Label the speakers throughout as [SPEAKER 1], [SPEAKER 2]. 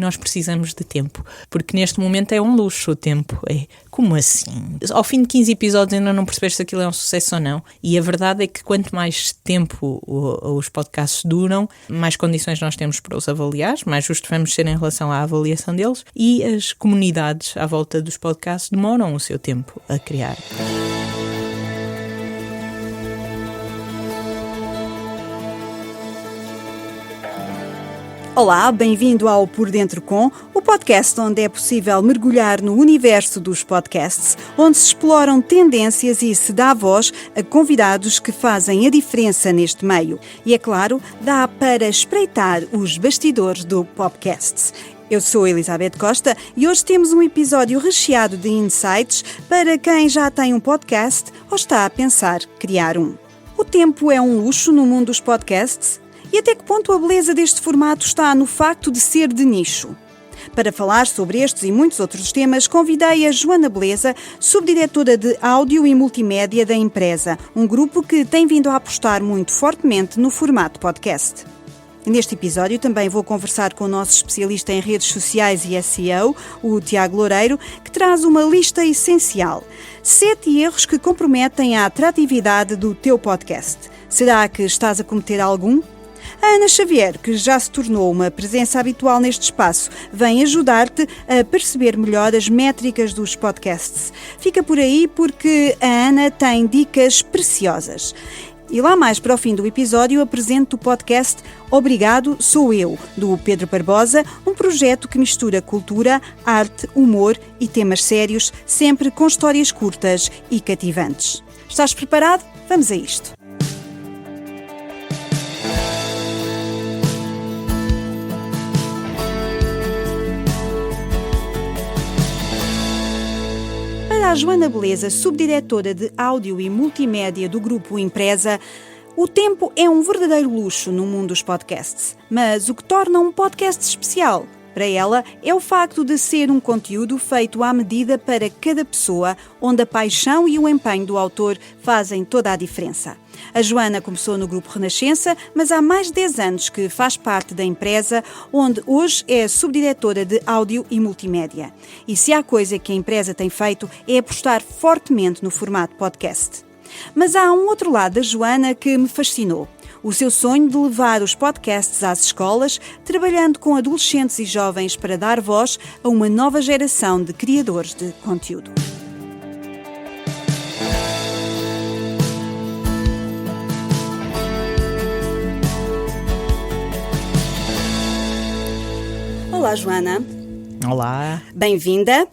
[SPEAKER 1] nós precisamos de tempo, porque neste momento é um luxo o tempo. Como assim? Ao fim de 15 episódios ainda não percebeste se aquilo é um sucesso ou não, e a verdade é que quanto mais tempo os podcasts duram, mais condições nós temos para os avaliar, mais justo vamos ser em relação à avaliação deles, e as comunidades à volta dos podcasts demoram o seu tempo a criar.
[SPEAKER 2] Olá, bem-vindo ao Por Dentro Com, o podcast onde é possível mergulhar no universo dos podcasts, onde se exploram tendências e se dá voz a convidados que fazem a diferença neste meio. E, é claro, dá para espreitar os bastidores do podcast. Eu sou a Elizabeth Costa e hoje temos um episódio recheado de insights para quem já tem um podcast ou está a pensar criar um. O tempo é um luxo no mundo dos podcasts? E até que ponto a beleza deste formato está no facto de ser de nicho? Para falar sobre estes e muitos outros temas, convidei a Joana Beleza, subdiretora de áudio e multimédia da Empresa, um grupo que tem vindo a apostar muito fortemente no formato podcast. Neste episódio também vou conversar com o nosso especialista em redes sociais e SEO, o Tiago Loureiro, que traz uma lista essencial. 7 erros que comprometem a atratividade do teu podcast. Será que estás a cometer algum? A Ana Xavier, que já se tornou uma presença habitual neste espaço, vem ajudar-te a perceber melhor as métricas dos podcasts. Fica por aí porque a Ana tem dicas preciosas. E lá mais para o fim do episódio apresento o podcast Obrigado, Sou Eu, do Pedro Barbosa, um projeto que mistura cultura, arte, humor e temas sérios, sempre com histórias curtas e cativantes. Estás preparado? Vamos a isto. Para a Joana Beleza, subdiretora de áudio e multimédia do grupo Empresa, o tempo é um verdadeiro luxo no mundo dos podcasts. Mas o que torna um podcast especial, para ela, é o facto de ser um conteúdo feito à medida para cada pessoa, onde a paixão e o empenho do autor fazem toda a diferença. A Joana começou no Grupo Renascença, mas há mais de 10 anos que faz parte da Empresa, onde hoje é subdiretora de áudio e multimédia. E se há coisa que a Empresa tem feito é apostar fortemente no formato podcast. Mas há um outro lado da Joana que me fascinou. O seu sonho de levar os podcasts às escolas, trabalhando com adolescentes e jovens para dar voz a uma nova geração de criadores de conteúdo. Olá, Joana.
[SPEAKER 1] Olá.
[SPEAKER 2] Bem-vinda.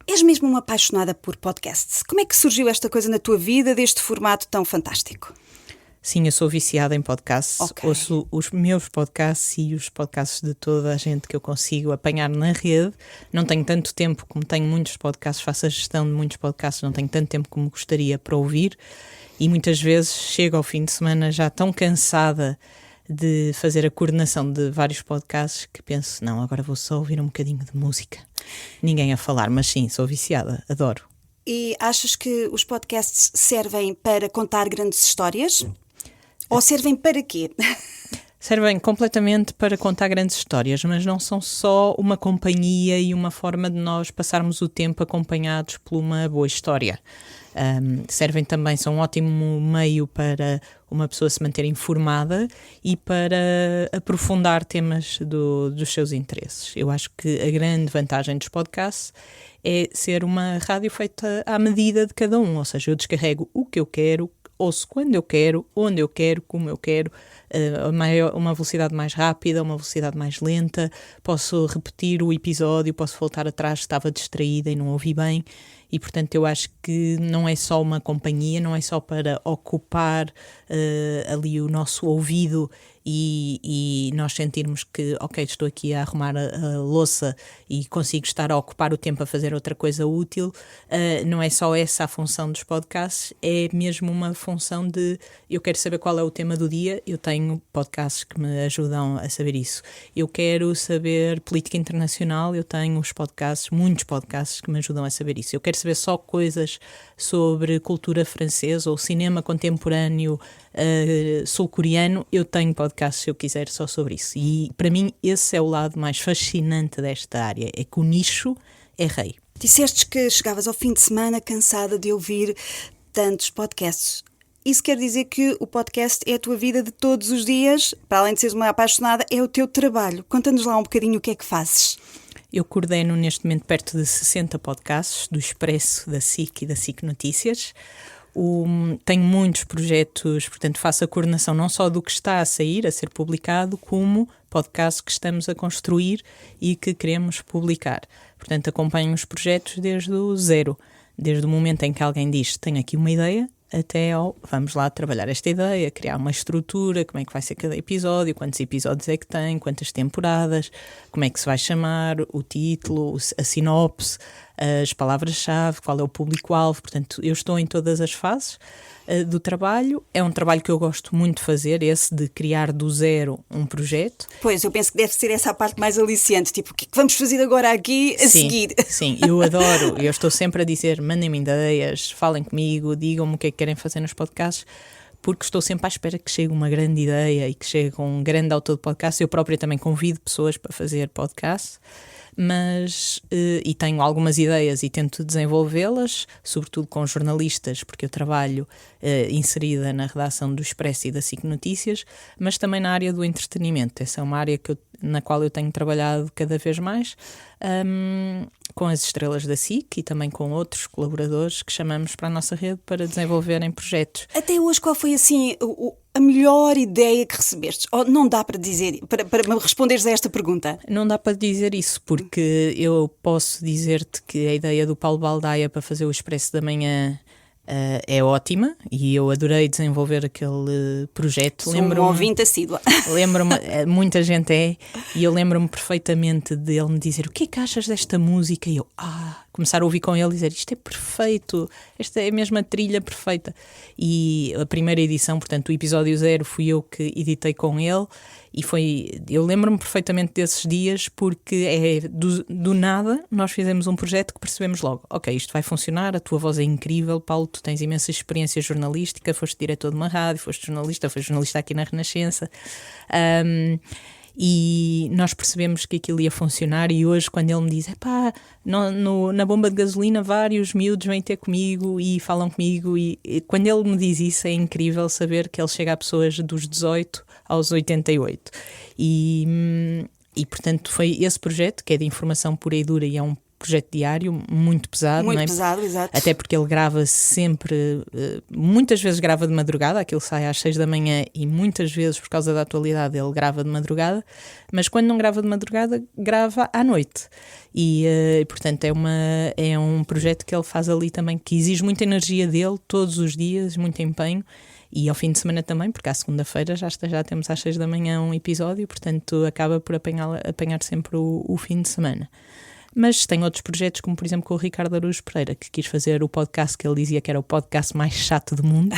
[SPEAKER 2] És mesmo uma apaixonada por podcasts. Como é que surgiu esta coisa na tua vida, deste formato tão fantástico?
[SPEAKER 1] Sim, eu sou viciada em podcasts.
[SPEAKER 2] Okay.
[SPEAKER 1] Ouço os meus podcasts e os podcasts de toda a gente que eu consigo apanhar na rede. Não tenho tanto tempo como tenho muitos podcasts, faço a gestão de muitos podcasts, não tenho tanto tempo como gostaria para ouvir. E muitas vezes chego ao fim de semana já tão cansada de fazer a coordenação de vários podcasts que penso, não, agora vou só ouvir um bocadinho de música. Ninguém a falar, mas sim, sou viciada, adoro.
[SPEAKER 2] E achas que os podcasts servem para contar grandes histórias? Ou servem para quê?
[SPEAKER 1] Servem completamente para contar grandes histórias, mas não são só uma companhia e uma forma de nós passarmos o tempo acompanhados por uma boa história. Servem também, são um ótimo meio para uma pessoa se manter informada e para aprofundar temas dos seus interesses. Eu acho que a grande vantagem dos podcasts é ser uma rádio feita à medida de cada um, ou seja, eu descarrego o que eu quero, ouço quando eu quero, onde eu quero, como eu quero, uma velocidade mais rápida, uma velocidade mais lenta, posso repetir o episódio, posso voltar atrás, estava distraída e não ouvi bem. E, portanto, eu acho que não é só uma companhia, não é só para ocupar ali o nosso ouvido e nós sentirmos que, ok, estou aqui a arrumar a louça e consigo estar a ocupar o tempo a fazer outra coisa útil. Não é só essa a função dos podcasts, é mesmo uma função de eu quero saber qual é o tema do dia, eu tenho podcasts que me ajudam a saber isso. Eu quero saber política internacional, eu tenho os podcasts, muitos podcasts que me ajudam a saber isso. Eu quero saber só coisas sobre cultura francesa ou cinema contemporâneo sul-coreano, eu tenho podcasts podcast se eu quiser só sobre isso. E para mim esse é o lado mais fascinante desta área, é que o nicho é rei.
[SPEAKER 2] Dissestes que chegavas ao fim de semana cansada de ouvir tantos podcasts. Isso quer dizer que o podcast é a tua vida de todos os dias, para além de seres uma apaixonada, é o teu trabalho. Conta-nos lá um bocadinho o que é que fazes.
[SPEAKER 1] Eu coordeno neste momento perto de 60 podcasts, do Expresso, da SIC e da SIC Notícias. Tenho muitos projetos, portanto faço a coordenação não só do que está a sair, a ser publicado, como podcasts que estamos a construir e que queremos publicar. Portanto acompanho os projetos desde o zero, desde o momento em que alguém diz tenho aqui uma ideia, até ao vamos lá trabalhar esta ideia, criar uma estrutura, como é que vai ser cada episódio, quantos episódios é que tem, quantas temporadas, como é que se vai chamar, o título, a sinopse, as palavras-chave, qual é o público-alvo. Portanto, eu estou em todas as fases do trabalho. É um trabalho que eu gosto muito de fazer, esse de criar do zero um projeto.
[SPEAKER 2] Pois, eu penso que deve ser essa a parte mais aliciante, tipo, o que vamos fazer agora aqui a seguir?
[SPEAKER 1] Sim, eu adoro, eu estou sempre a dizer, mandem-me ideias, falem comigo, digam-me o que é que querem fazer nos podcasts, porque estou sempre à espera que chegue uma grande ideia e que chegue um grande autor de podcast. Eu própria também convido pessoas para fazer podcast, mas e tenho algumas ideias e tento desenvolvê-las, sobretudo com jornalistas, porque eu trabalho inserida na redação do Expresso e da SIC Notícias, mas também na área do entretenimento. Essa é uma área na qual eu tenho trabalhado cada vez mais, com as estrelas da SIC e também com outros colaboradores que chamamos para a nossa rede para desenvolverem projetos.
[SPEAKER 2] Até hoje, qual foi assim a melhor ideia que recebestes? Ou não dá para dizer, para me responderes a esta pergunta?
[SPEAKER 1] Não dá para dizer isso, porque eu posso dizer-te que a ideia do Paulo Baldaia para fazer o Expresso da Manhã é ótima e eu adorei desenvolver aquele projeto.
[SPEAKER 2] Sou um ouvinte assídua.
[SPEAKER 1] Lembro-me, muita gente e eu lembro-me perfeitamente dele me dizer o que é que achas desta música? E eu, começar a ouvir com ele e dizer isto é perfeito, esta é a mesma trilha perfeita. E a primeira edição, portanto o episódio 0, fui eu que editei com ele e eu lembro-me perfeitamente desses dias, porque do nada nós fizemos um projeto que percebemos logo, ok, isto vai funcionar, a tua voz é incrível, Paulo, tu tens imensa experiência jornalística, foste diretor de uma rádio, foste jornalista aqui na Renascença, e nós percebemos que aquilo ia funcionar. E hoje quando ele me diz na bomba de gasolina vários miúdos vêm ter comigo e falam comigo, e quando ele me diz isso é incrível saber que ele chega a pessoas dos 18 aos 88 e portanto foi esse projeto que é de informação pura e dura e é um projeto diário muito pesado,
[SPEAKER 2] muito
[SPEAKER 1] não é?
[SPEAKER 2] Pesado, exato.
[SPEAKER 1] Até porque ele grava sempre, muitas vezes grava de madrugada, aquilo sai às 6 da manhã e muitas vezes por causa da atualidade ele grava de madrugada, mas quando não grava de madrugada grava à noite e portanto é um projeto que ele faz ali também que exige muita energia dele todos os dias, muito empenho. E ao fim de semana também, porque à segunda-feira já temos às 6 da manhã um episódio, portanto acaba por apanhar sempre o fim de semana. Mas tem outros projetos, como por exemplo com o Ricardo Araújo Pereira, que quis fazer o podcast que ele dizia que era o podcast mais chato do mundo.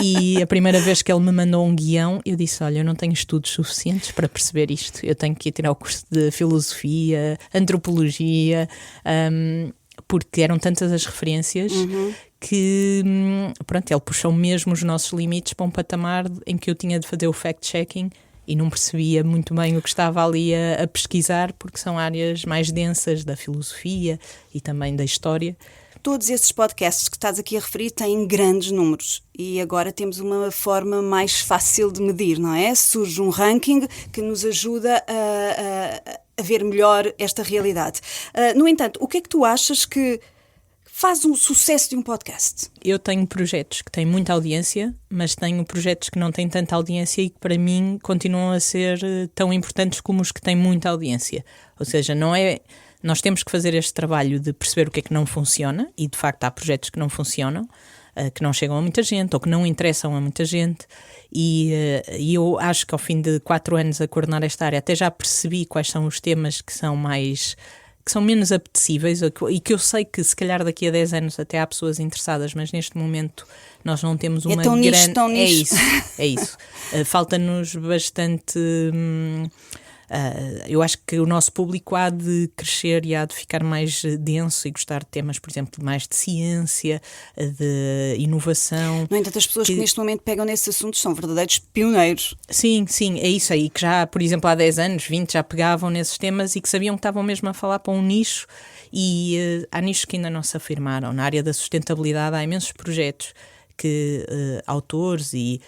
[SPEAKER 1] E a primeira vez que ele me mandou um guião, eu disse, olha, eu não tenho estudos suficientes para perceber isto. Eu tenho que ir tirar o curso de filosofia, antropologia, porque eram tantas as referências que, pronto, ele puxou mesmo os nossos limites para um patamar em que eu tinha de fazer o fact-checking e não percebia muito bem o que estava ali a pesquisar, porque são áreas mais densas da filosofia e também da história.
[SPEAKER 2] Todos esses podcasts que estás aqui a referir têm grandes números e agora temos uma forma mais fácil de medir, não é? Surge um ranking que nos ajuda a ver melhor esta realidade. No entanto, o que é que tu achas que faz um sucesso de um podcast?
[SPEAKER 1] Eu tenho projetos que têm muita audiência, mas tenho projetos que não têm tanta audiência e que para mim continuam a ser tão importantes como os que têm muita audiência. Ou seja, nós temos que fazer este trabalho de perceber o que é que não funciona, e de facto há projetos que não funcionam, que não chegam a muita gente ou que não interessam a muita gente, e eu acho que ao fim de 4 anos a coordenar esta área até já percebi quais são os temas que são menos apetecíveis e que eu sei que se calhar daqui a 10 anos até há pessoas interessadas, mas neste momento nós não temos uma grande...
[SPEAKER 2] Tão nicho.
[SPEAKER 1] É isso. Falta-nos bastante Eu acho que o nosso público há de crescer e há de ficar mais denso e gostar de temas, por exemplo, mais de ciência, de inovação.
[SPEAKER 2] No entanto, as pessoas que neste momento pegam nesses assuntos são verdadeiros pioneiros.
[SPEAKER 1] Sim, é isso aí, que já, por exemplo, há 10 anos, 20, já pegavam nesses temas e que sabiam que estavam mesmo a falar para um nicho, e há nichos que ainda não se afirmaram. Na área da sustentabilidade há imensos projetos que autores e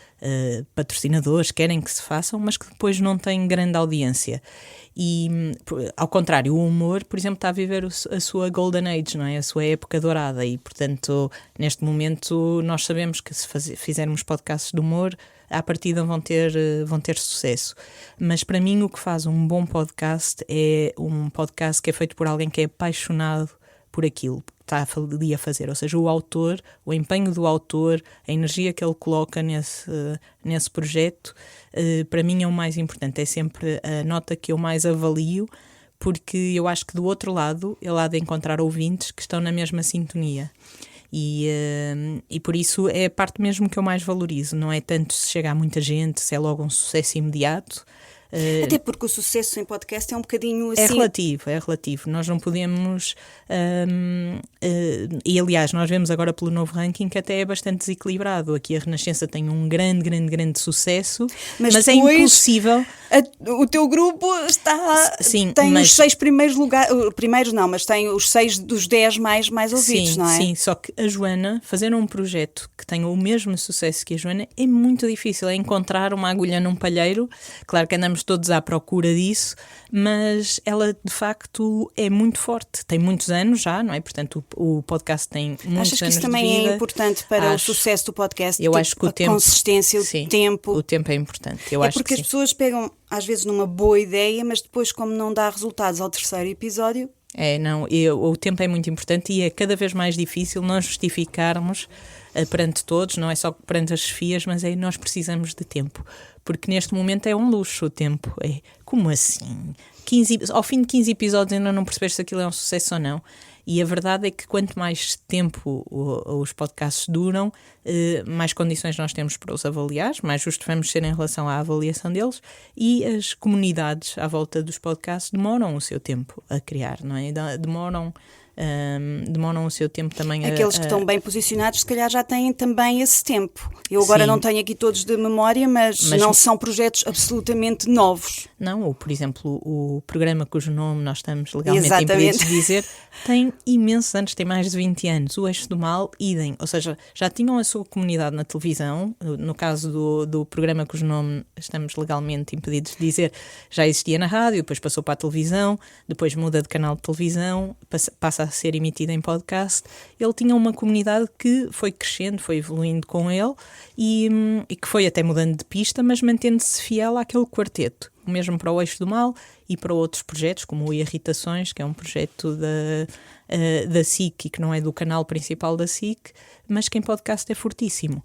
[SPEAKER 1] patrocinadores querem que se façam, mas que depois não têm grande audiência. E, ao contrário, o humor, por exemplo, está a viver a sua golden age, não é? A sua época dourada, e, portanto, neste momento nós sabemos que se fizermos podcasts de humor, à partida vão ter sucesso. Mas para mim o que faz um bom podcast é um podcast que é feito por alguém que é apaixonado por aquilo que está ali a fazer, ou seja, o autor, o empenho do autor, a energia que ele coloca nesse projeto, para mim é o mais importante, é sempre a nota que eu mais avalio, porque eu acho que do outro lado ele há de encontrar ouvintes que estão na mesma sintonia. E por isso é a parte mesmo que eu mais valorizo, não é tanto se chega a muita gente, se é logo um sucesso imediato.
[SPEAKER 2] Até porque o sucesso em podcast é um bocadinho assim...
[SPEAKER 1] É relativo. Nós não podemos... e aliás, nós vemos agora pelo novo ranking que até é bastante desequilibrado. Aqui a Renascença tem um grande sucesso, mas é impossível...
[SPEAKER 2] O teu grupo tem os 6 primeiros lugares... Primeiros não, mas tem os 6 dos 10 mais ouvidos, não é?
[SPEAKER 1] Sim, só que a Joana, fazer um projeto que tenha o mesmo sucesso que a Joana é muito difícil. É encontrar uma agulha num palheiro. Claro que andamos todos à procura disso, mas ela de facto é muito forte, tem muitos anos já, não é? Portanto o podcast tem muitos anos de vida.
[SPEAKER 2] Achas que isso também é importante para o sucesso do podcast?
[SPEAKER 1] Eu acho que o tempo,
[SPEAKER 2] consistência,
[SPEAKER 1] sim,
[SPEAKER 2] o tempo.
[SPEAKER 1] O tempo é importante.
[SPEAKER 2] Porque as pessoas pegam às vezes numa boa ideia, mas depois, como não dá resultados ao terceiro episódio...
[SPEAKER 1] O tempo é muito importante e é cada vez mais difícil nós justificarmos perante todos, não é só perante as chefias, mas nós precisamos de tempo, porque neste momento é um luxo o tempo. Como assim? Ao fim de 15 episódios ainda não percebes se aquilo é um sucesso ou não. E a verdade é que quanto mais tempo os podcasts duram, mais condições nós temos para os avaliar, mais justos vamos ser em relação à avaliação deles, e as comunidades à volta dos podcasts demoram o seu tempo a criar, não é? Demoram o seu tempo também
[SPEAKER 2] Aqueles que estão bem posicionados se calhar já têm também esse tempo. Eu agora não tenho aqui todos de memória, mas não são projetos absolutamente novos.
[SPEAKER 1] Não, por exemplo, o programa cujo nome nós estamos legalmente impedidos de dizer tem imensos anos, tem mais de 20 anos. O Eixo do Mal, idem, ou seja, já tinham a sua comunidade na televisão. No caso do programa cujo nome estamos legalmente impedidos de dizer, já existia na rádio, depois passou para a televisão, depois muda de canal de televisão, passa a ser emitido em podcast. Ele tinha uma comunidade que foi crescendo, foi evoluindo com ele e que foi até mudando de pista, mas mantendo-se fiel àquele quarteto. O mesmo para o Eixo do Mal e para outros projetos, como o Irritações, que é um projeto da SIC e que não é do canal principal da SIC, mas que em podcast é fortíssimo.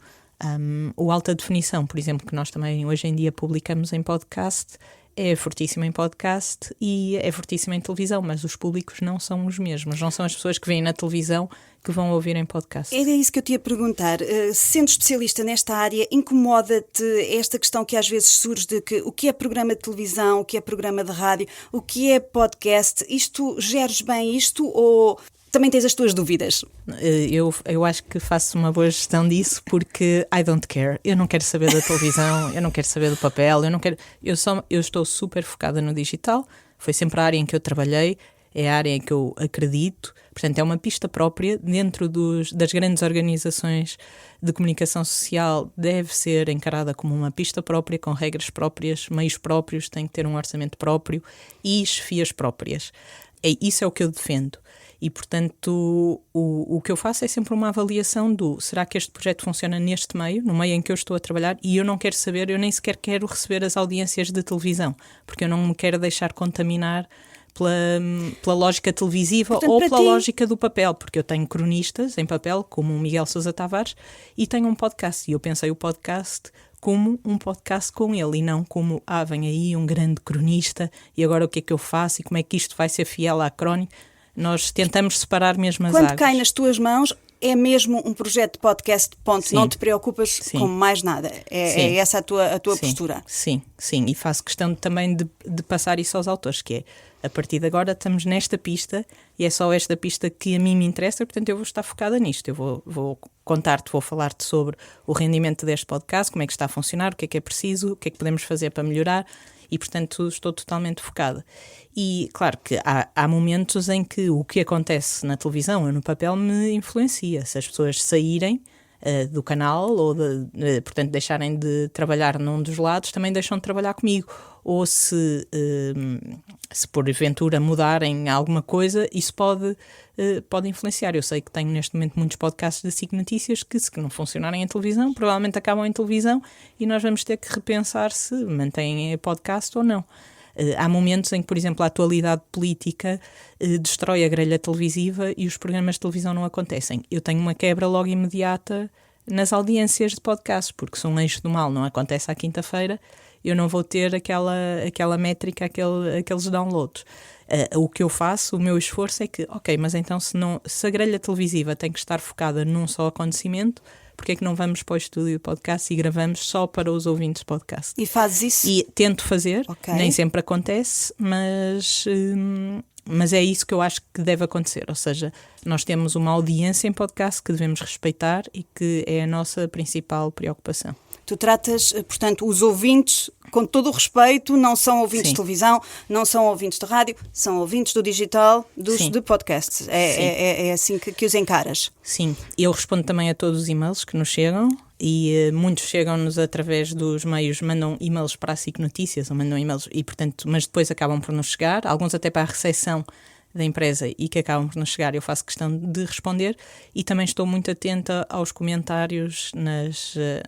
[SPEAKER 1] O Alta Definição, por exemplo, que nós também hoje em dia publicamos em podcast, é fortíssimo em podcast e é fortíssimo em televisão, mas os públicos não são os mesmos, não são as pessoas que vêm na televisão que vão ouvir em podcast.
[SPEAKER 2] Era isso que eu te ia perguntar. Sendo especialista nesta área, incomoda-te esta questão que às vezes surge de que o que é programa de televisão, o que é programa de rádio, o que é podcast, geres bem isto ou... Também tens as tuas dúvidas?
[SPEAKER 1] Eu acho que faço uma boa gestão disso porque I don't care. Eu não quero saber da televisão, eu não quero saber do papel, eu estou super focada no digital. Foi sempre a área em que eu trabalhei, é a área em que eu acredito. Portanto, é uma pista própria dentro das grandes organizações de comunicação social. Deve ser encarada como uma pista própria, com regras próprias, meios próprios, tem que ter um orçamento próprio e chefias próprias. Isso é o que eu defendo. E, portanto, o que eu faço é sempre uma avaliação será que este projeto funciona neste meio, no meio em que eu estou a trabalhar, e eu não quero saber, eu nem sequer quero receber as audiências de televisão, porque eu não me quero deixar contaminar pela lógica televisiva. Portanto, ou pela lógica do papel, porque eu tenho cronistas em papel, como o Miguel Sousa Tavares, e tenho um podcast, e eu pensei o podcast como um podcast com ele e não como, vem aí um grande cronista e agora o que é que eu faço e como é que isto vai ser fiel à crónica. Nós tentamos separar mesmo as águas.
[SPEAKER 2] Quando cai nas tuas mãos, é mesmo um projeto de podcast, ponto.
[SPEAKER 1] Sim.
[SPEAKER 2] Não te preocupas
[SPEAKER 1] Sim.
[SPEAKER 2] com mais nada. É essa a tua
[SPEAKER 1] Sim.
[SPEAKER 2] postura.
[SPEAKER 1] Sim, e faço questão também de passar isso aos autores, que é, a partir de agora estamos nesta pista e é só esta pista que a mim me interessa, portanto eu vou estar focada nisto. Eu vou contar-te, vou falar-te sobre o rendimento deste podcast, como é que está a funcionar, o que é preciso, o que é que podemos fazer para melhorar. E, portanto, estou totalmente focada. E, claro, que há momentos em que o que acontece na televisão ou no papel me influencia. Se as pessoas saírem do canal ou, portanto, deixarem de trabalhar num dos lados, também deixam de trabalhar comigo. Ou se porventura mudarem alguma coisa, isso pode influenciar. Eu sei que tenho neste momento muitos podcasts da SIC Notícias que, se não funcionarem em televisão, provavelmente acabam em televisão e nós vamos ter que repensar se mantêm podcast ou não. Há momentos em que, por exemplo, a atualidade política destrói a grelha televisiva e os programas de televisão não acontecem. Eu tenho uma quebra logo imediata nas audiências de podcast, porque se um eixo do mal não acontece à quinta-feira, eu não vou ter aquela métrica, aqueles downloads. O que eu faço, o meu esforço é que, ok, mas então se a grelha televisiva tem que estar focada num só acontecimento, porque é que não vamos para o estúdio de podcast e gravamos só para os ouvintes de podcast?
[SPEAKER 2] E fazes isso?
[SPEAKER 1] E tento fazer,
[SPEAKER 2] okay.
[SPEAKER 1] Nem sempre acontece, mas é isso que eu acho que deve acontecer. Ou seja, nós temos uma audiência em podcast que devemos respeitar e que é a nossa principal preocupação.
[SPEAKER 2] Tu tratas, portanto, os ouvintes com todo o respeito, não são ouvintes
[SPEAKER 1] Sim.
[SPEAKER 2] de televisão, não são ouvintes de rádio, são ouvintes do digital, de podcasts. É assim que os encaras.
[SPEAKER 1] Sim, eu respondo também a todos os e-mails que nos chegam e muitos chegam-nos através dos meios, mandam e-mails para a SIC Notícias ou mandam e-mails, mas depois acabam por nos chegar, alguns até para a recepção da empresa e que acabam por nos chegar, eu faço questão de responder e também estou muito atenta aos comentários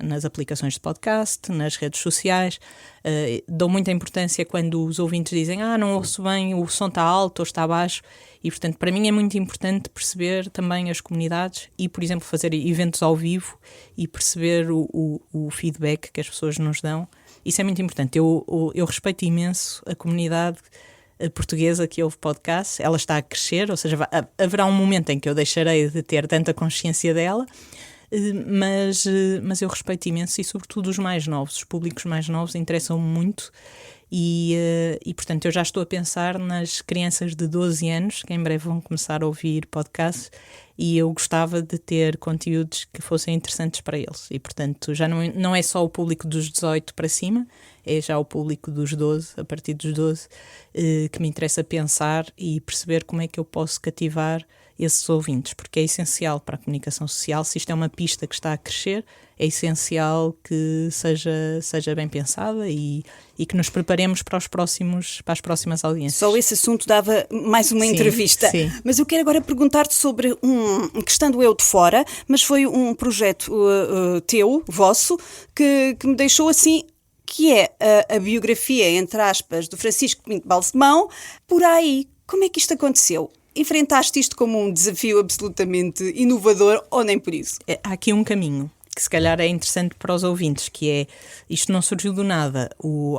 [SPEAKER 1] nas aplicações de podcast, nas redes sociais. Dou muita importância quando os ouvintes dizem não ouço bem, o som está alto ou está baixo e, portanto, para mim é muito importante perceber também as comunidades e, por exemplo, fazer eventos ao vivo e perceber o feedback que as pessoas nos dão. Isso é muito importante. Eu respeito imenso a comunidade portuguesa que ouve podcast, ela está a crescer, ou seja, haverá um momento em que eu deixarei de ter tanta consciência dela, mas eu respeito imenso e sobretudo os mais novos, os públicos mais novos interessam-me muito e portanto eu já estou a pensar nas crianças de 12 anos que em breve vão começar a ouvir podcasts e eu gostava de ter conteúdos que fossem interessantes para eles e portanto já não é só o público dos 18 para cima, é já o público dos 12, a partir dos 12 que me interessa pensar e perceber como é que eu posso cativar esses ouvintes, porque é essencial para a comunicação social, se isto é uma pista que está a crescer, é essencial que seja bem pensada e que nos preparemos para as próximas audiências.
[SPEAKER 2] Só esse assunto dava mais uma entrevista.
[SPEAKER 1] Sim.
[SPEAKER 2] Mas eu quero agora perguntar-te sobre que estando eu de fora, mas foi um projeto vosso, que me deixou assim, que é a biografia, entre aspas, do Francisco Pinto Balsemão. Por aí, como é que isto aconteceu? Enfrentaste isto como um desafio absolutamente inovador ou nem por isso?
[SPEAKER 1] Há aqui um caminho que se calhar é interessante para os ouvintes, que é, isto não surgiu do nada,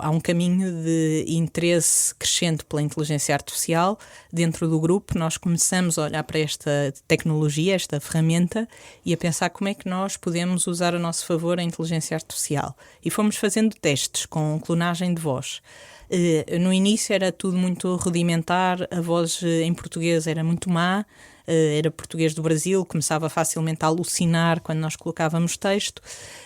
[SPEAKER 1] há um caminho de interesse crescente pela inteligência artificial dentro do grupo. Nós começamos a olhar para esta tecnologia, esta ferramenta, e a pensar como é que nós podemos usar a nosso favor a inteligência artificial. E fomos fazendo testes com clonagem de voz. No início era tudo muito rudimentar, a voz em português era muito má, era português do Brasil, começava facilmente a alucinar quando nós colocávamos texto,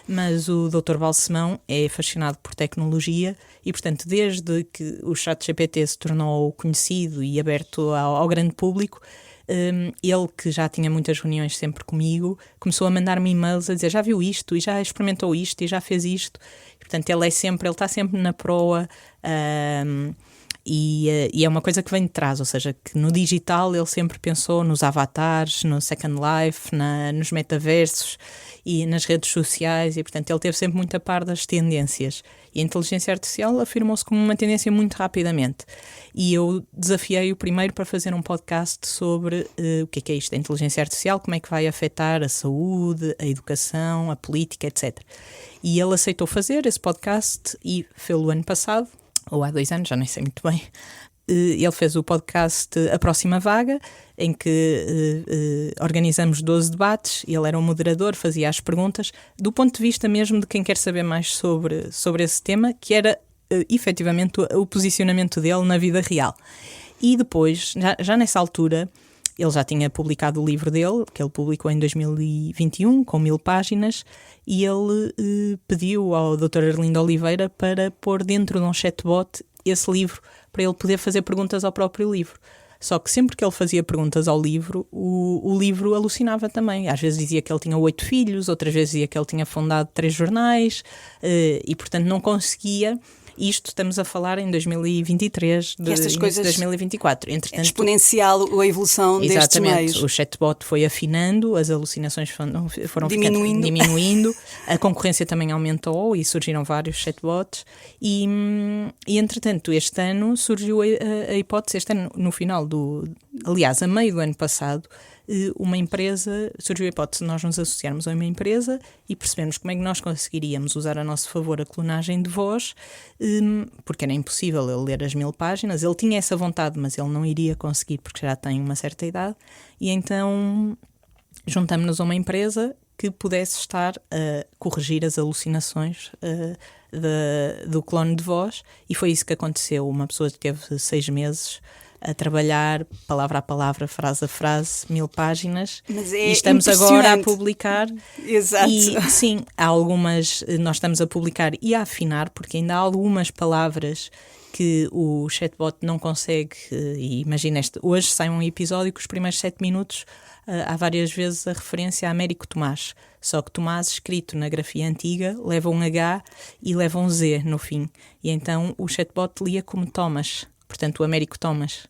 [SPEAKER 1] mas o Dr. Balsemão é fascinado por tecnologia e, portanto, desde que o ChatGPT se tornou conhecido e aberto ao grande público, ele, que já tinha muitas reuniões sempre comigo, começou a mandar-me e-mails a dizer: já viu isto, e já experimentou isto, e já fez isto. E, portanto, ele está sempre na proa, e é uma coisa que vem de trás, ou seja, que no digital ele sempre pensou nos avatares, no Second Life, nos metaversos e nas redes sociais, e portanto ele esteve sempre muito a par das tendências. E a inteligência artificial afirmou-se como uma tendência muito rapidamente. E eu desafiei-o primeiro para fazer um podcast sobre o que é isto, a inteligência artificial, como é que vai afetar a saúde, a educação, a política, etc. E ele aceitou fazer esse podcast e fez-o ano passado, ou há 2 anos, já nem sei muito bem, ele fez o podcast A Próxima Vaga, em que organizamos 12 debates, ele era o moderador, fazia as perguntas, do ponto de vista mesmo de quem quer saber mais sobre esse tema, que era efetivamente o posicionamento dele na vida real. E depois, já nessa altura, ele já tinha publicado o livro dele, que ele publicou em 2021, com 1000 páginas, e ele pediu ao Dr. Arlindo Oliveira para pôr dentro de um chatbot esse livro, para ele poder fazer perguntas ao próprio livro. Só que sempre que ele fazia perguntas ao livro, o livro alucinava também. Às vezes dizia que ele tinha 8 filhos, outras vezes dizia que ele tinha fundado 3 jornais, e portanto não conseguia. Isto estamos a falar em 2023,
[SPEAKER 2] estas coisas
[SPEAKER 1] 2024.
[SPEAKER 2] Entretanto, exponencial a evolução destes meios.
[SPEAKER 1] O chatbot foi afinando, as alucinações foram diminuindo, a concorrência também aumentou e surgiram vários chatbots e entretanto este ano surgiu a hipótese, este ano no final aliás a meio do ano passado, uma empresa, surgiu a hipótese de nós nos associarmos a uma empresa e percebemos como é que nós conseguiríamos usar a nosso favor a clonagem de voz, porque era impossível ele ler as 1000 páginas, ele tinha essa vontade, mas ele não iria conseguir porque já tem uma certa idade, e então juntamos-nos a uma empresa que pudesse estar a corrigir as alucinações do clone de voz, e foi isso que aconteceu. Uma pessoa que teve 6 meses a trabalhar palavra a palavra, frase a frase, 1000 páginas, e estamos agora a publicar.
[SPEAKER 2] Exato.
[SPEAKER 1] E sim, há algumas, nós estamos a publicar e a afinar, porque ainda há algumas palavras que o chatbot não consegue, e imagina, hoje sai um episódio que os primeiros 7 minutos há várias vezes a referência a Américo Tomás, só que Tomás, escrito na grafia antiga, leva um H e leva um Z no fim, e então o chatbot lia como Thomas, portanto o Américo Thomas,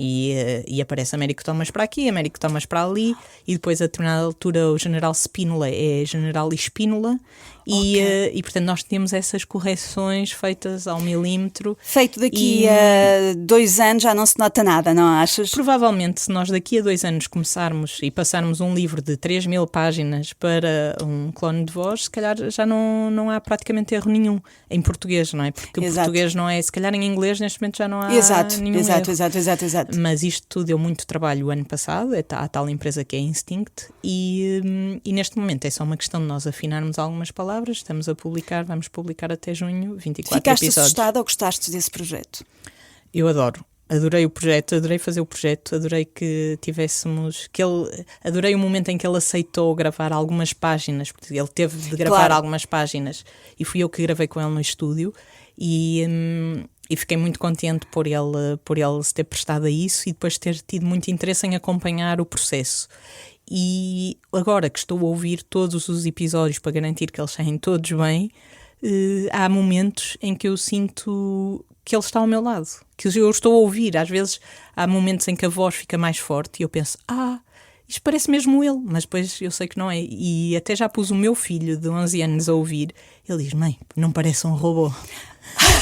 [SPEAKER 1] e aparece Américo Thomas para aqui, Américo Thomas para ali, e depois a determinada altura o General Spínola é General Espínola, okay. E portanto nós temos essas correções feitas ao milímetro.
[SPEAKER 2] Feito daqui a 2 anos já não se nota nada, não achas?
[SPEAKER 1] Provavelmente, se nós daqui a 2 anos começarmos e passarmos um livro de 3000 páginas para um clone de voz, se calhar já não há praticamente erro nenhum em português, não é? Porque o português não é, se calhar em inglês neste momento já não há nenhum erro. Exato. Mas isto tudo deu muito trabalho o ano passado, a tal empresa que é Instinct, e neste momento é só uma questão de nós afinarmos algumas palavras. Estamos a publicar, vamos publicar até junho 24
[SPEAKER 2] Ficaste
[SPEAKER 1] episódios.
[SPEAKER 2] assustada ou gostaste desse projeto?
[SPEAKER 1] Eu adorei o projeto, adorei fazer o projeto, adorei que tivéssemos, adorei o momento em que ele aceitou gravar algumas páginas, porque ele teve de gravar algumas páginas, e fui eu que gravei com ele no estúdio, e fiquei muito contente por ele se ter prestado a isso e depois ter tido muito interesse em acompanhar o processo. E agora que estou a ouvir todos os episódios para garantir que eles saem todos bem, há momentos em que eu sinto que ele está ao meu lado, que eu estou a ouvir. Às vezes há momentos em que a voz fica mais forte e eu penso, isto parece mesmo ele, mas depois eu sei que não é. E até já pus o meu filho de 11 anos a ouvir, ele diz, mãe, não parece um robô.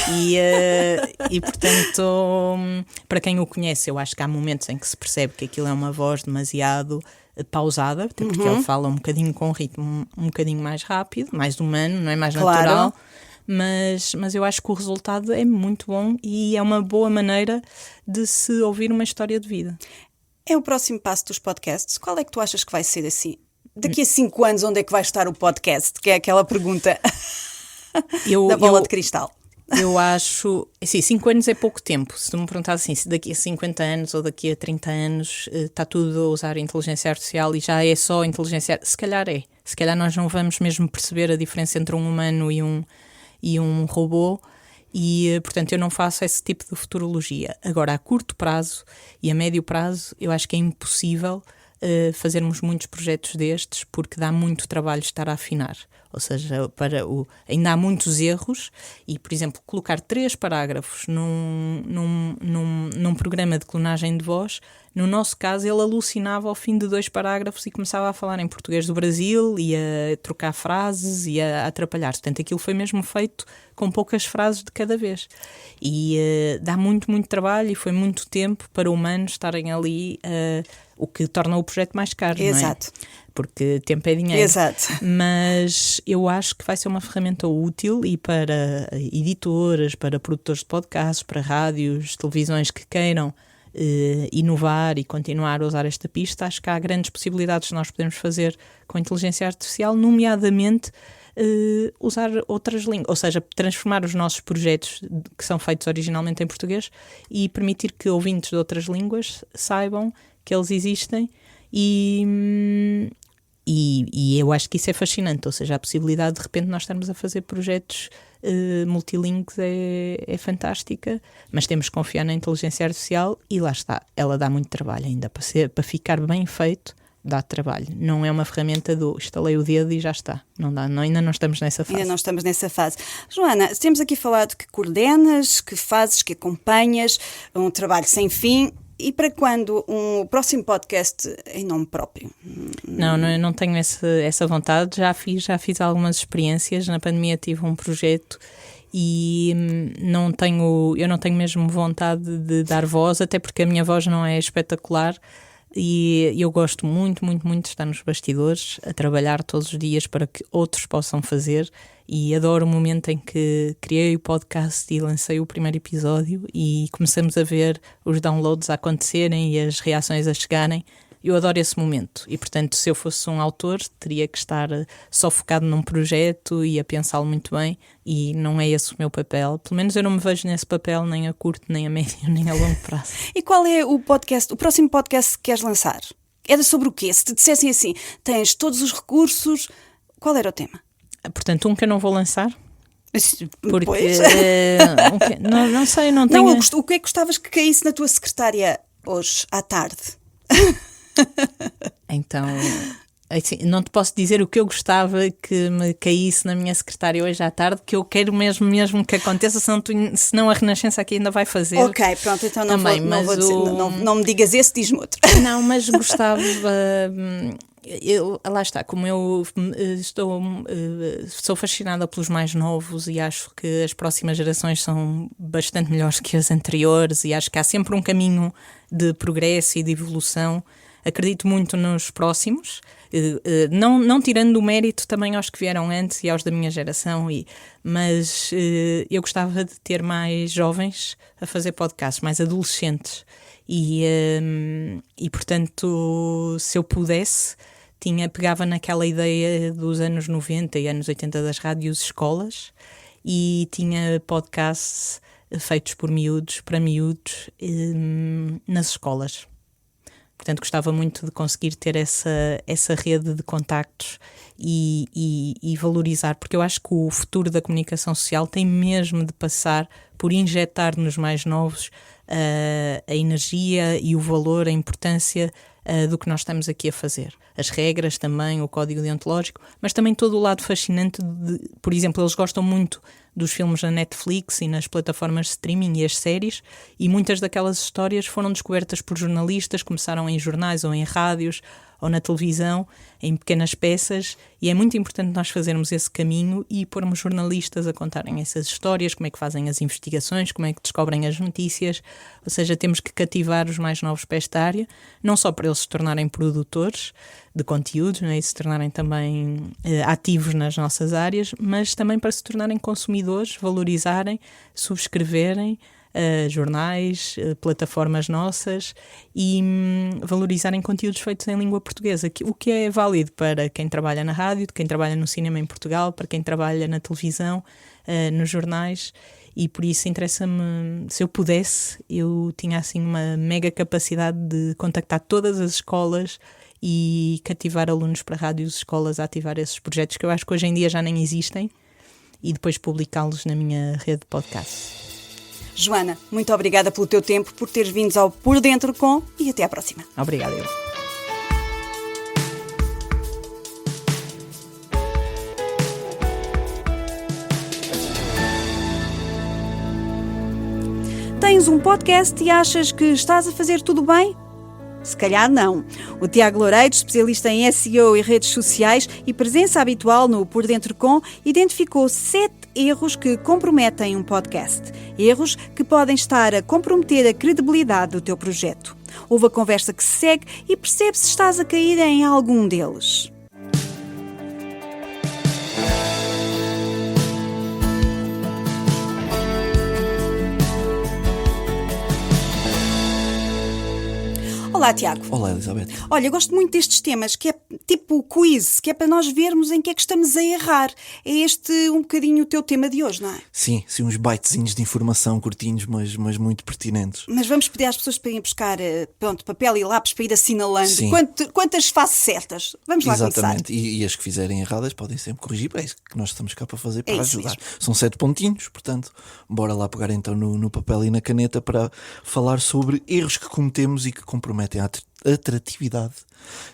[SPEAKER 1] E portanto, para quem o conhece, eu acho que há momentos em que se percebe que aquilo é uma voz demasiado pausada, até porque ele fala um bocadinho com um ritmo um bocadinho mais rápido, mais humano, não é, mais natural, mas eu acho que o resultado é muito bom e é uma boa maneira de se ouvir uma história de vida.
[SPEAKER 2] É o próximo passo dos podcasts. Qual é que tu achas que vai ser assim? Daqui a 5 anos, onde é que vai estar o podcast? Que é aquela pergunta da bola de cristal.
[SPEAKER 1] Eu acho, assim, 5 anos é pouco tempo. Se tu me perguntas assim, se daqui a 50 anos ou daqui a 30 anos está tudo a usar inteligência artificial e já é só inteligência artificial, se calhar é. Se calhar nós não vamos mesmo perceber a diferença entre um humano e um robô e, portanto, eu não faço esse tipo de futurologia. Agora, a curto prazo e a médio prazo, eu acho que é impossível fazermos muitos projetos destes porque dá muito trabalho estar a afinar. Ou seja, ainda há muitos erros e, por exemplo, colocar 3 parágrafos num programa de clonagem de voz, no nosso caso ele alucinava ao fim de 2 parágrafos e começava a falar em português do Brasil e a trocar frases e a atrapalhar-se. Portanto, aquilo foi mesmo feito com poucas frases de cada vez. E dá muito, muito trabalho e foi muito tempo para humanos estarem ali, o que torna o projeto mais caro,
[SPEAKER 2] Exato.
[SPEAKER 1] Não é? porque tempo é dinheiro.
[SPEAKER 2] Exato.
[SPEAKER 1] Mas eu acho que vai ser uma ferramenta útil e para editoras, para produtores de podcasts, para rádios, televisões que queiram inovar e continuar a usar esta pista. Acho que há grandes possibilidades que nós podemos fazer com a inteligência artificial, nomeadamente usar outras línguas, ou seja, transformar os nossos projetos que são feitos originalmente em português e permitir que ouvintes de outras línguas saibam que eles existem e eu acho que isso é fascinante, ou seja, a possibilidade de repente nós estarmos a fazer projetos multilingües é fantástica, mas temos que confiar na inteligência artificial e lá está, ela dá muito trabalho ainda, para ficar bem feito dá trabalho, não é uma ferramenta do estalei o dedo e já está, não dá, ainda não estamos nessa fase.
[SPEAKER 2] Ainda não estamos nessa fase. Joana, temos aqui falado que coordenas, que fazes, que acompanhas, um trabalho sem fim. E para quando um próximo podcast em nome próprio?
[SPEAKER 1] Não, eu não tenho essa vontade. Já fiz algumas experiências. Na pandemia tive um projeto e eu não tenho mesmo vontade de dar voz, até porque a minha voz não é espetacular. E eu gosto muito, muito, muito de estar nos bastidores, a trabalhar todos os dias para que outros possam fazer, e adoro o momento em que criei o podcast e lancei o primeiro episódio e começamos a ver os downloads a acontecerem e as reações a chegarem. Eu adoro esse momento e, portanto, se eu fosse um autor, teria que estar só focado num projeto e a pensá-lo muito bem, e não é esse o meu papel. Pelo menos eu não me vejo nesse papel nem a curto, nem a médio, nem a longo prazo.
[SPEAKER 2] E qual é o próximo podcast que queres lançar? Era sobre o quê? Se te dissessem assim, tens todos os recursos, qual era o tema?
[SPEAKER 1] Portanto, que eu não vou lançar. Porque não sei, não tenho...
[SPEAKER 2] Não, o que é que gostavas que caísse na tua secretária hoje, à tarde?
[SPEAKER 1] Então, assim, não te posso dizer o que eu gostava que me caísse na minha secretária hoje à tarde, que eu quero mesmo que aconteça, senão a Renascença aqui ainda vai fazer.
[SPEAKER 2] Ok, pronto, então não vou dizer, não me digas esse, diz-me outro.
[SPEAKER 1] Não, mas gostava... lá está, como eu sou fascinada pelos mais novos e acho que as próximas gerações são bastante melhores que as anteriores e acho que há sempre um caminho de progresso e de evolução. Acredito muito nos próximos, não tirando o mérito também aos que vieram antes e aos da minha geração, mas eu gostava de ter mais jovens a fazer podcasts, mais adolescentes e portanto, se eu pudesse, pegava naquela ideia dos anos 90 e anos 80 das rádios escolas e tinha podcasts feitos por miúdos, para miúdos, nas escolas. Portanto, gostava muito de conseguir ter essa rede de contactos e valorizar, porque eu acho que o futuro da comunicação social tem mesmo de passar por injetar nos mais novos a energia e o valor, a importância do que nós estamos aqui a fazer. As regras também, o código deontológico, mas também todo o lado fascinante por exemplo, eles gostam muito dos filmes na Netflix e nas plataformas de streaming e as séries, e muitas daquelas histórias foram descobertas por jornalistas, começaram em jornais ou em rádios ou na televisão, em pequenas peças, e é muito importante nós fazermos esse caminho e pormos jornalistas a contarem essas histórias, como é que fazem as investigações, como é que descobrem as notícias, ou seja, temos que cativar os mais novos para esta área, não só para eles se tornarem produtores de conteúdos, né, e se tornarem também ativos nas nossas áreas, mas também para se tornarem consumidores, valorizarem, subscreverem jornais, plataformas nossas e valorizarem conteúdos feitos em língua portuguesa, o que é válido para quem trabalha na rádio, quem trabalha no cinema em Portugal, para quem trabalha na televisão, nos jornais, e por isso interessa-me, se eu pudesse, eu tinha assim uma mega capacidade de contactar todas as escolas e cativar alunos para rádios e escolas a ativar esses projetos que eu acho que hoje em dia já nem existem e depois publicá-los na minha rede de podcast.
[SPEAKER 2] Joana, muito obrigada pelo teu tempo, por teres vindo ao Por Dentro Com, e até à próxima.
[SPEAKER 1] Obrigada, eu.
[SPEAKER 2] Tens um podcast e achas que estás a fazer tudo bem? Se calhar não. O Tiago Loureiro, especialista em SEO e redes sociais e presença habitual no Por Dentro Com, identificou 7 erros que comprometem um podcast. Erros que podem estar a comprometer a credibilidade do teu projeto. Ouve a conversa que se segue e percebe se estás a cair em algum deles. Olá, Tiago.
[SPEAKER 3] Olá, Elizabeth.
[SPEAKER 2] Olha, eu gosto muito destes temas, que é tipo quiz, que é para nós vermos em que é que estamos a errar. É este um bocadinho o teu tema de hoje, não é?
[SPEAKER 3] Sim, uns bytezinhos de informação curtinhos, mas muito pertinentes.
[SPEAKER 2] Mas vamos pedir às pessoas para irem buscar papel e lápis para ir assinalando.
[SPEAKER 3] Sim.
[SPEAKER 2] Quantas faço certas? Vamos lá
[SPEAKER 3] Exatamente.
[SPEAKER 2] começar.
[SPEAKER 3] E as que fizerem erradas podem sempre corrigir. É isso que nós estamos cá para fazer, para
[SPEAKER 2] isso
[SPEAKER 3] ajudar.
[SPEAKER 2] mesmo.
[SPEAKER 3] São 7 pontinhos, portanto, bora lá pegar então no papel e na caneta para falar sobre erros que cometemos e que comprometem a atratividade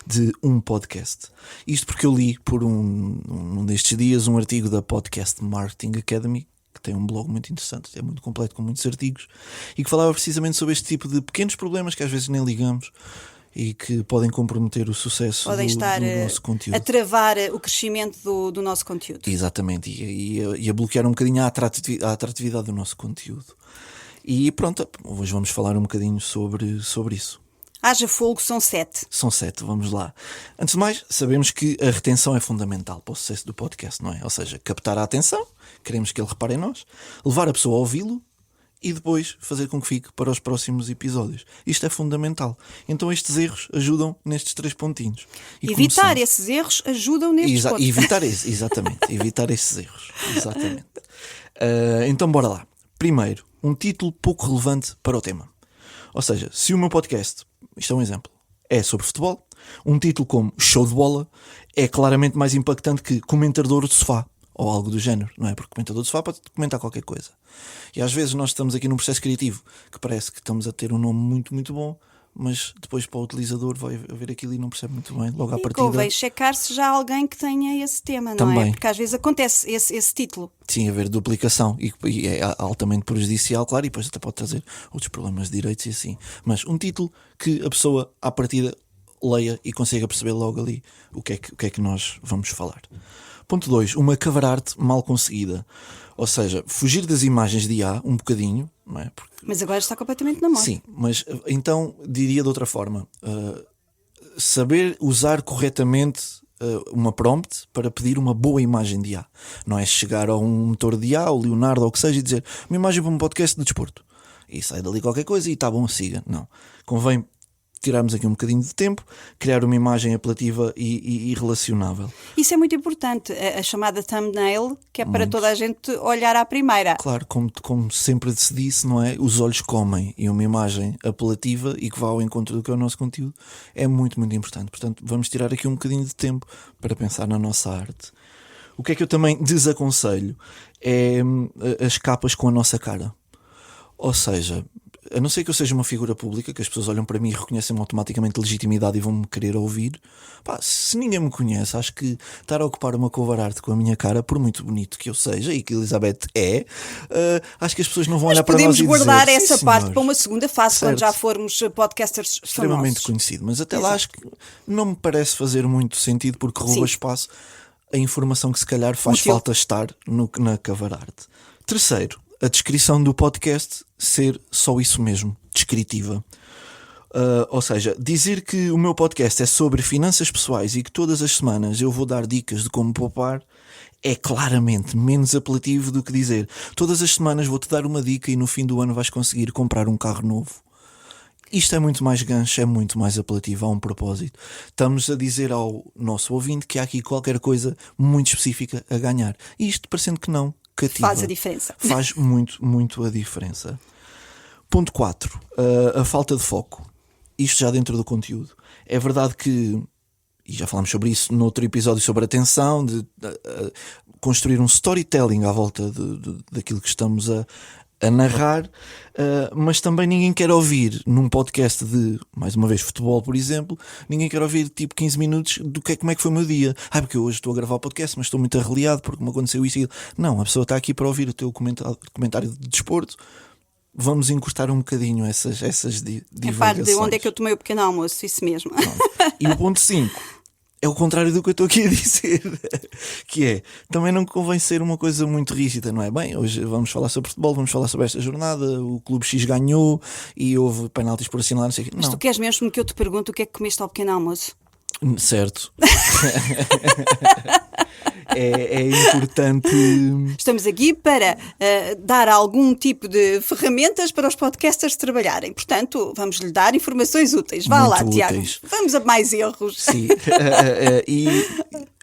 [SPEAKER 3] de um podcast. Isto porque eu li por um destes dias um artigo da Podcast Marketing Academy, que tem um blog muito interessante, é muito completo, com muitos artigos, e que falava precisamente sobre este tipo de pequenos problemas que às vezes nem ligamos e que podem comprometer o sucesso
[SPEAKER 2] Podem estar
[SPEAKER 3] do nosso conteúdo.
[SPEAKER 2] a travar o crescimento do nosso conteúdo.
[SPEAKER 3] Exatamente, e a bloquear um bocadinho a atratividade do nosso conteúdo. E pronto, hoje vamos falar um bocadinho sobre isso.
[SPEAKER 2] Haja fogo, são 7.
[SPEAKER 3] São 7, vamos lá. Antes de mais, sabemos que a retenção é fundamental para o sucesso do podcast, não é? Ou seja, captar a atenção, queremos que ele repare em nós, levar a pessoa a ouvi-lo e depois fazer com que fique para os próximos episódios. Isto é fundamental. Então estes erros ajudam nestes 3 pontinhos. E
[SPEAKER 2] evitar esses erros ajudam nestes pontos.
[SPEAKER 3] Exatamente. Evitar esses erros. Exatamente. Então bora lá. Primeiro, um título pouco relevante para o tema. Ou seja, se o meu podcast, isto é um exemplo, é sobre futebol, um título como Show de Bola é claramente mais impactante que Comentador de Sofá ou algo do género, não é? Porque Comentador de Sofá pode comentar qualquer coisa. E às vezes nós estamos aqui num processo criativo que parece que estamos a ter um nome muito, muito bom, mas depois para o utilizador vai ver aquilo e não percebe muito bem logo à partida.
[SPEAKER 2] Convém checar se já há alguém que tenha esse tema, não
[SPEAKER 3] Também.
[SPEAKER 2] é? Porque às vezes acontece esse título.
[SPEAKER 3] Sim, haver duplicação e é altamente prejudicial, claro, e depois até pode trazer outros problemas de direitos e assim. Mas um título que a pessoa à partida leia e consiga perceber logo ali o que é que nós vamos falar. Ponto 2. Uma cover art mal conseguida. Ou seja, fugir das imagens de IA um bocadinho, não é?
[SPEAKER 2] Mas agora está completamente na moda.
[SPEAKER 3] Sim, mas então diria de outra forma, saber usar corretamente uma prompt para pedir uma boa imagem de IA. Não é chegar a um motor de IA, ou Leonardo, ou o que seja, e dizer uma imagem para um podcast de desporto. E sai dali qualquer coisa e está bom, siga. Não. Convém tirarmos aqui um bocadinho de tempo, criar uma imagem apelativa e relacionável.
[SPEAKER 2] Isso é muito importante, a chamada thumbnail, que é para toda a gente olhar à primeira.
[SPEAKER 3] Claro, como sempre se disse, não é? Os olhos comem, e uma imagem apelativa e que vá ao encontro do que é o nosso conteúdo é muito, muito importante. Portanto, vamos tirar aqui um bocadinho de tempo para pensar na nossa arte. O que é que eu também desaconselho é as capas com a nossa cara. Ou seja, a não ser que eu seja uma figura pública, que as pessoas olham para mim e reconhecem-me automaticamente legitimidade e vão-me querer ouvir, se ninguém me conhece, acho que estar a ocupar uma cover art com a minha cara, por muito bonito que eu seja e que Elizabeth acho que as pessoas não vão olhar para nós e dizer...
[SPEAKER 2] podemos guardar essa
[SPEAKER 3] sim,
[SPEAKER 2] parte
[SPEAKER 3] senhor,
[SPEAKER 2] para uma segunda fase,
[SPEAKER 3] certo,
[SPEAKER 2] quando já formos podcasters
[SPEAKER 3] extremamente
[SPEAKER 2] famosos.
[SPEAKER 3] conhecido, mas até lá acho que não me parece fazer muito sentido, porque rouba espaço a informação que se calhar faz falta estar na cover art. Terceiro, a descrição do podcast ser só isso mesmo, descritiva. Ou seja, dizer que o meu podcast é sobre finanças pessoais e que todas as semanas eu vou dar dicas de como poupar é claramente menos apelativo do que dizer todas as semanas vou-te dar uma dica e no fim do ano vais conseguir comprar um carro novo. Isto é muito mais gancho, é muito mais apelativo, há um propósito. Estamos a dizer ao nosso ouvinte que há aqui qualquer coisa muito específica a ganhar. E isto parecendo que não, cativa.
[SPEAKER 2] Faz a diferença.
[SPEAKER 3] Faz muito, muito a diferença. Ponto 4. A falta de foco. Isto já dentro do conteúdo. É verdade que, e já falámos sobre isso noutro episódio sobre atenção, de construir um storytelling à volta daquilo que estamos a narrar, mas também ninguém quer ouvir num podcast de, mais uma vez, futebol, por exemplo, ninguém quer ouvir tipo 15 minutos do como é que foi o meu dia. Porque eu hoje estou a gravar o podcast, mas estou muito arreliado porque me aconteceu isso e aquilo. Não, a pessoa está aqui para ouvir o teu comentário de desporto. Vamos encostar um bocadinho essas divagações.
[SPEAKER 2] De onde é que eu tomei o pequeno almoço, isso mesmo.
[SPEAKER 3] E o ponto 5 é o contrário do que eu estou aqui a dizer. Que é, também não convém ser uma coisa muito rígida, não é? Bem, hoje vamos falar sobre futebol, vamos falar sobre esta jornada, o Clube X ganhou e houve penaltis por assinalar, não sei o quê.
[SPEAKER 2] Mas tu queres mesmo que eu te pergunte o que é que comeste ao pequeno almoço?
[SPEAKER 3] Certo. É importante.
[SPEAKER 2] Estamos aqui para dar algum tipo de ferramentas para os podcasters trabalharem. Portanto, vamos lhe dar informações úteis. Vá lá, Tiago. Vamos a mais erros.
[SPEAKER 3] Sim. E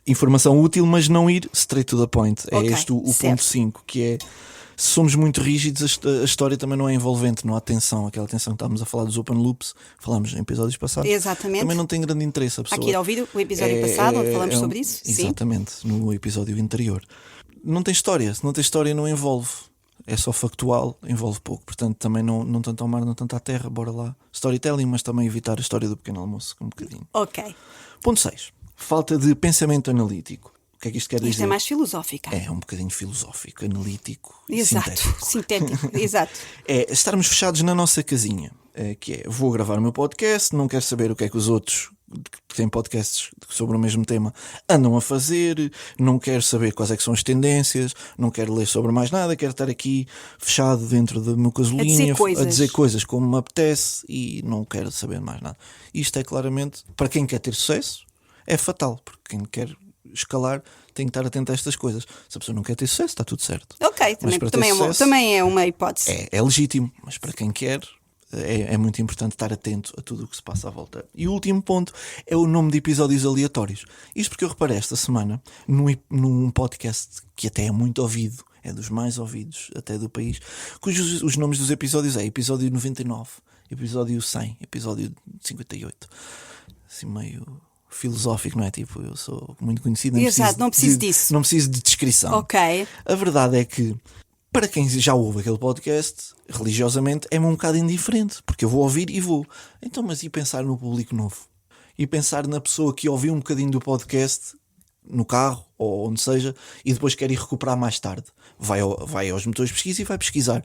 [SPEAKER 3] informação útil, mas não ir straight to the point. É
[SPEAKER 2] Okay,
[SPEAKER 3] este o ponto 5, que é: se somos muito rígidos, a história também não é envolvente, não há tensão. Aquela tensão que estávamos a falar dos open loops, falámos em episódios passados.
[SPEAKER 2] Exatamente.
[SPEAKER 3] Também não tem grande interesse a pessoa.
[SPEAKER 2] Aqui ir ouvir o episódio passado, onde falamos sobre isso.
[SPEAKER 3] Exatamente, sim. No episódio anterior. Não tem história, se não tem história não envolve. É só factual, envolve pouco. Portanto, também não tanto ao mar, não tanto à terra, bora lá. Storytelling, mas também evitar a história do pequeno almoço, um bocadinho.
[SPEAKER 2] Ok.
[SPEAKER 3] Ponto 6. Falta de pensamento analítico. O que é que isto quer dizer?
[SPEAKER 2] Isto é mais filosófico.
[SPEAKER 3] É um bocadinho filosófico, analítico e
[SPEAKER 2] exato, sintético. Exato.
[SPEAKER 3] É estarmos fechados na nossa casinha, que é, vou gravar o meu podcast, não quero saber o que é que os outros que têm podcasts sobre o mesmo tema andam a fazer, não quero saber quais é que são as tendências, não quero ler sobre mais nada, quero estar aqui fechado dentro do meu casulinho a dizer coisas como me apetece e não quero saber mais nada. Isto é claramente, para quem quer ter sucesso, é fatal, porque quem quer escalar tem que estar atento a estas coisas. Se a pessoa não quer ter sucesso, está tudo certo.
[SPEAKER 2] Ok, também é uma hipótese.
[SPEAKER 3] É legítimo, mas para quem quer é muito importante estar atento a tudo o que se passa à volta. E o último ponto é o nome de episódios aleatórios. Isto porque eu reparei esta semana num podcast que até é muito ouvido, é dos mais ouvidos até do país, cujos os nomes dos episódios é episódio 99, episódio 100, episódio 58. Assim meio filosófico, não é? Tipo, eu sou muito conhecido.
[SPEAKER 2] Não preciso disso.
[SPEAKER 3] Não preciso de descrição.
[SPEAKER 2] Ok.
[SPEAKER 3] A verdade é que, para quem já ouve aquele podcast, religiosamente, é-me um bocado indiferente, porque eu vou ouvir e vou. Então, mas e pensar no público novo? E pensar na pessoa que ouviu um bocadinho do podcast no carro, ou onde seja, e depois quer ir recuperar mais tarde. Vai aos motores de pesquisa e vai pesquisar.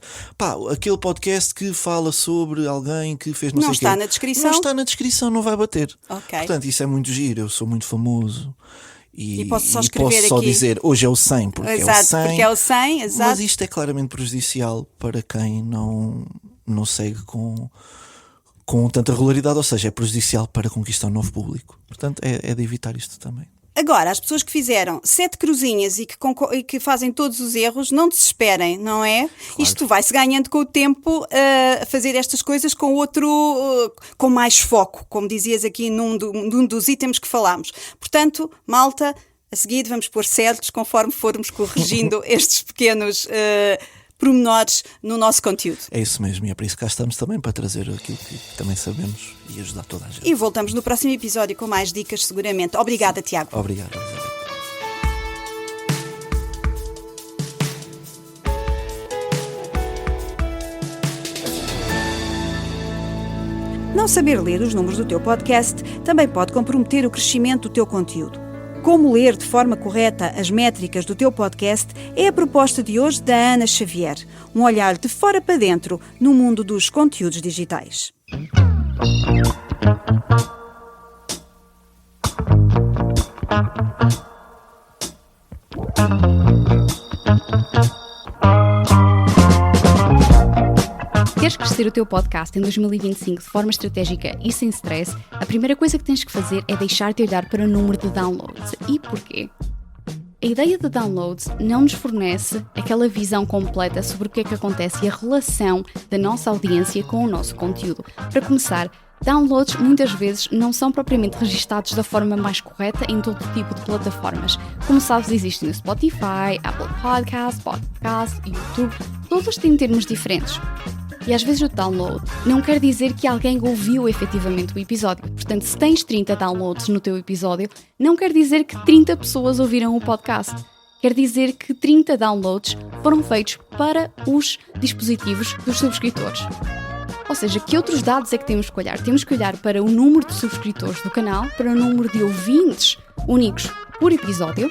[SPEAKER 3] Aquele podcast que fala sobre alguém que fez não sei o quê.
[SPEAKER 2] Não está na descrição?
[SPEAKER 3] Não está na descrição, não vai bater.
[SPEAKER 2] Okay.
[SPEAKER 3] Portanto, isso é muito giro, eu sou muito famoso. E
[SPEAKER 2] posso só escrever
[SPEAKER 3] posso só
[SPEAKER 2] aqui
[SPEAKER 3] dizer, hoje é o 100, porque
[SPEAKER 2] exato,
[SPEAKER 3] é o 100.
[SPEAKER 2] Porque é o 100, exato.
[SPEAKER 3] Mas isto é claramente prejudicial para quem não segue com tanta regularidade, ou seja, é prejudicial para conquistar um novo público. Portanto, é de evitar isto também.
[SPEAKER 2] Agora, as pessoas que fizeram 7 cruzinhas e que fazem todos os erros, não desesperem, não é? Claro. Isto vai-se ganhando com o tempo a fazer estas coisas com com mais foco, como dizias aqui num dos itens que falámos. Portanto, malta, a seguir vamos pôr certos conforme formos corrigindo estes pequenos pormenores no nosso conteúdo.
[SPEAKER 3] É isso mesmo, e é por isso que cá estamos também, para trazer aquilo que também sabemos e ajudar toda a gente.
[SPEAKER 2] E voltamos no próximo episódio com mais dicas, seguramente. Obrigada, Tiago.
[SPEAKER 3] Obrigado, Elizabeth.
[SPEAKER 2] Não saber ler os números do teu podcast também pode comprometer o crescimento do teu conteúdo. Como ler de forma correta as métricas do teu podcast é a proposta de hoje da Ana Xavier. Um olhar de fora para dentro no mundo dos conteúdos digitais.
[SPEAKER 4] Queres crescer o teu podcast em 2025 de forma estratégica e sem stress? A primeira coisa que tens que fazer é deixar-te olhar para o número de downloads. E porquê? A ideia de downloads não nos fornece aquela visão completa sobre o que é que acontece e a relação da nossa audiência com o nosso conteúdo. Para começar, downloads muitas vezes não são propriamente registados da forma mais correta em todo tipo de plataformas. Como sabes, existem no Spotify, Apple Podcasts, YouTube, todos têm termos diferentes. E às vezes o download não quer dizer que alguém ouviu efetivamente o episódio. Portanto, se tens 30 downloads no teu episódio, não quer dizer que 30 pessoas ouviram o podcast. Quer dizer que 30 downloads foram feitos para os dispositivos dos subscritores. Ou seja, que outros dados é que temos que olhar? Temos que olhar para o número de subscritores do canal, para o número de ouvintes únicos por episódio.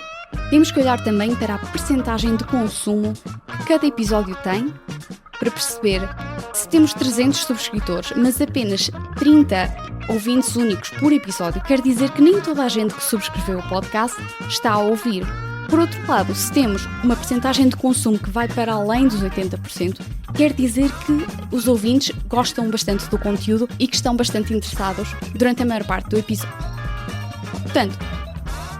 [SPEAKER 4] Temos que olhar também para a percentagem de consumo que cada episódio tem, para perceber se temos 300 subscritores, mas apenas 30 ouvintes únicos por episódio quer dizer que nem toda a gente que subscreveu o podcast está a ouvir. Por outro lado, se temos uma percentagem de consumo que vai para além dos 80%, quer dizer que os ouvintes gostam bastante do conteúdo e que estão bastante interessados durante a maior parte do episódio. Portanto,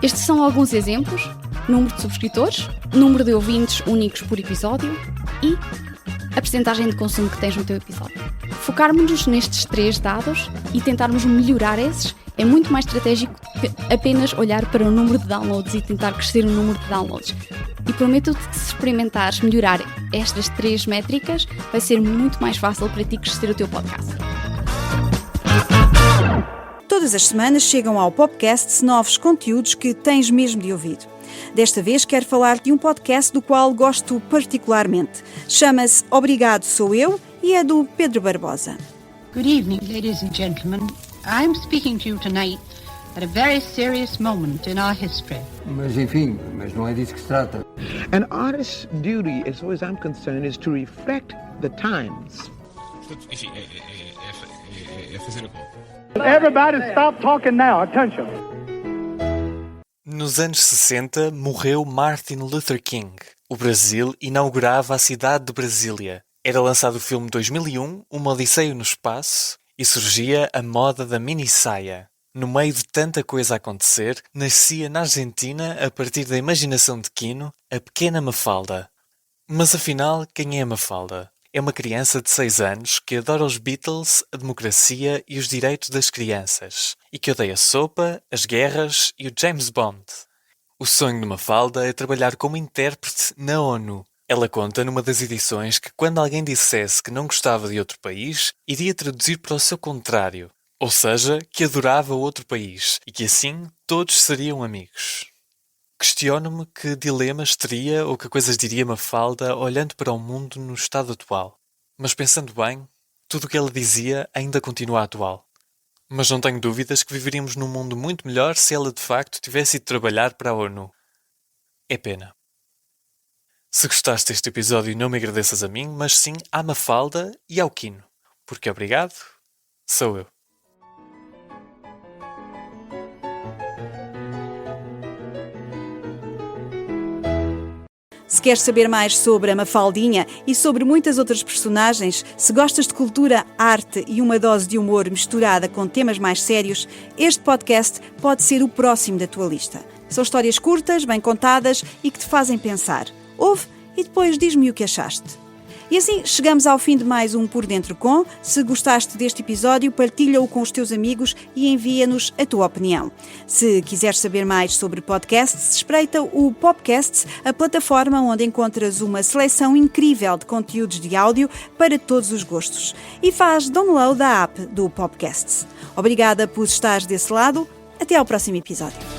[SPEAKER 4] estes são alguns exemplos: número de subscritores, número de ouvintes únicos por episódio e a percentagem de consumo que tens no teu episódio. Focarmos-nos nestes 3 dados e tentarmos melhorar esses é muito mais estratégico que apenas olhar para o número de downloads e tentar crescer o número de downloads. E prometo-te que se experimentares melhorar estas 3 métricas, vai ser muito mais fácil para ti crescer o teu podcast.
[SPEAKER 2] Todas as semanas chegam ao podcast novos conteúdos que tens mesmo de ouvir. Desta vez quero falar de um podcast do qual gosto particularmente. Chama-se Obrigado Sou Eu e é do Pedro Barbosa.
[SPEAKER 5] Good evening, ladies and gentlemen. I'm speaking to you tonight at a very serious moment in our history.
[SPEAKER 6] Mas enfim, não é disso que se trata.
[SPEAKER 7] An artist's duty, as far as I'm concerned, is to reflect the times.
[SPEAKER 8] Enfim, é fazer a conta.
[SPEAKER 9] Everybody stop talking now. Attention.
[SPEAKER 10] Nos anos 60 morreu Martin Luther King. O Brasil inaugurava a cidade de Brasília. Era lançado o filme 2001, Uma Odisseia no Espaço, e surgia a moda da mini-saia. No meio de tanta coisa a acontecer, nascia na Argentina, a partir da imaginação de Quino, a pequena Mafalda. Mas afinal, quem é a Mafalda? É uma criança de 6 anos que adora os Beatles, a democracia e os direitos das crianças, e que odeia a sopa, as guerras e o James Bond. O sonho de Mafalda é trabalhar como intérprete na ONU. Ela conta numa das edições que quando alguém dissesse que não gostava de outro país, iria traduzir para o seu contrário, ou seja, que adorava outro país e que assim todos seriam amigos. Questiono-me que dilemas teria ou que coisas diria Mafalda olhando para o mundo no estado atual. Mas pensando bem, tudo o que ela dizia ainda continua atual. Mas não tenho dúvidas que viveríamos num mundo muito melhor se ela de facto tivesse ido trabalhar para a ONU. É pena. Se gostaste deste episódio, não me agradeças a mim, mas sim à Mafalda e ao Quino. Porque obrigado, sou eu.
[SPEAKER 2] Se queres saber mais sobre a Mafaldinha e sobre muitas outras personagens, se gostas de cultura, arte e uma dose de humor misturada com temas mais sérios, este podcast pode ser o próximo da tua lista. São histórias curtas, bem contadas e que te fazem pensar. Ouve e depois diz-me o que achaste. E assim chegamos ao fim de mais um Por Dentro Com. Se gostaste deste episódio, partilha-o com os teus amigos e envia-nos a tua opinião. Se quiseres saber mais sobre podcasts, espreita o Popcasts, a plataforma onde encontras uma seleção incrível de conteúdos de áudio para todos os gostos. E faz download da app do Popcasts. Obrigada por estares desse lado. Até ao próximo episódio.